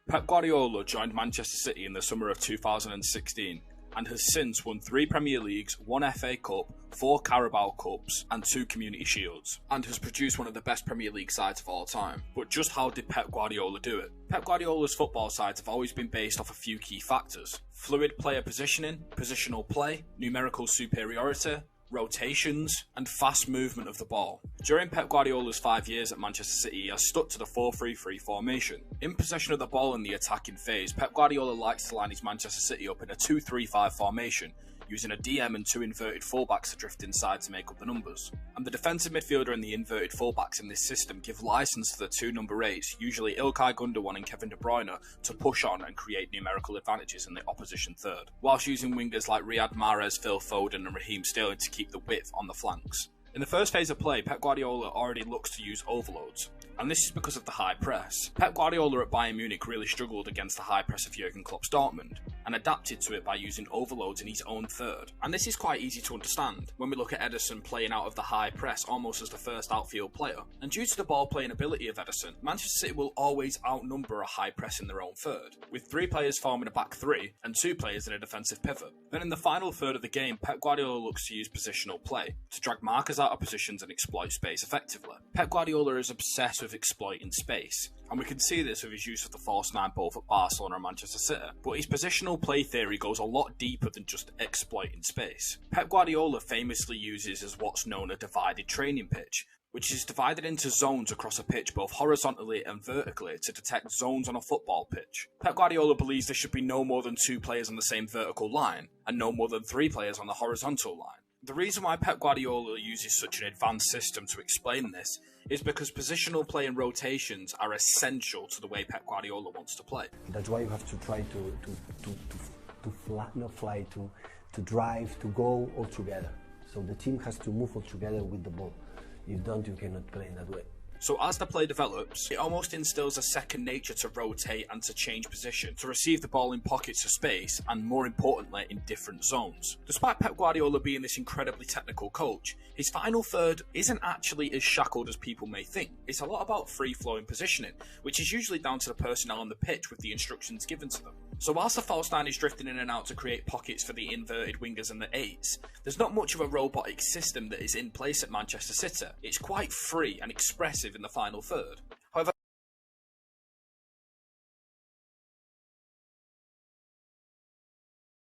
Pep Guardiola joined Manchester City in the summer of 2016 and has since won 3 Premier Leagues, 1 FA Cup, 4 Carabao Cups and 2 Community Shields, and has produced one of the best Premier League sides of all time. But just how did Pep Guardiola do it? Pep Guardiola's football sides have always been based off a few key factors: fluid player positioning, positional play, numerical superiority, rotations, and fast movement of the ball. During Pep Guardiola's 5 years at Manchester City, he has stuck to the 4-3-3 formation. In possession of the ball in the attacking phase, Pep Guardiola likes to line his Manchester City up in a 2-3-5 formation, using a DM and 2 inverted fullbacks to drift inside to make up the numbers. And the defensive midfielder and the inverted fullbacks in this system give license to the 2 number 8s, usually Ilkay Gundogan and Kevin De Bruyne, to push on and create numerical advantages in the opposition third, whilst using wingers like Riyad Mahrez, Phil Foden and Raheem Sterling to keep the width on the flanks. In the first phase of play, Pep Guardiola already looks to use overloads, and this is because of the high press. Pep Guardiola at Bayern Munich really struggled against the high press of Jurgen Klopp's Dortmund, and adapted to it by using overloads in his own third. And this is quite easy to understand when we look at Ederson playing out of the high press almost as the first outfield player. And due to the ball playing ability of Ederson, Manchester City will always outnumber a high press in their own third, with 3 players forming a back 3 and 2 players in a defensive pivot. Then in the final third of the game, Pep Guardiola looks to use positional play to drag markers out of positions and exploit space effectively. Pep Guardiola is obsessed with exploiting space, and we can see this with his use of the false 9 both at Barcelona and Manchester City. But his positional play theory goes a lot deeper than just exploiting space. Pep Guardiola famously uses as what's known a divided training pitch, which is divided into zones across a pitch both horizontally and vertically to detect zones on a football pitch. Pep Guardiola believes there should be no more than 2 players on the same vertical line, and no more than 3 players on the horizontal line. The reason why Pep Guardiola uses such an advanced system to explain this is because positional play and rotations are essential to the way Pep Guardiola wants to play. That's why you have to try to drive, to go all together. So the team has to move all together with the ball. If don't, you cannot play in that way. So as the play develops, it almost instills a second nature to rotate and to change position, to receive the ball in pockets of space, and more importantly, in different zones. Despite Pep Guardiola being this incredibly technical coach, his final third isn't actually as shackled as people may think. It's a lot about free-flowing positioning, which is usually down to the personnel on the pitch with the instructions given to them. So whilst the false 9 is drifting in and out to create pockets for the inverted wingers and the 8s, there's not much of a robotic system that is in place at Manchester City. It's quite free and expressive in the final third.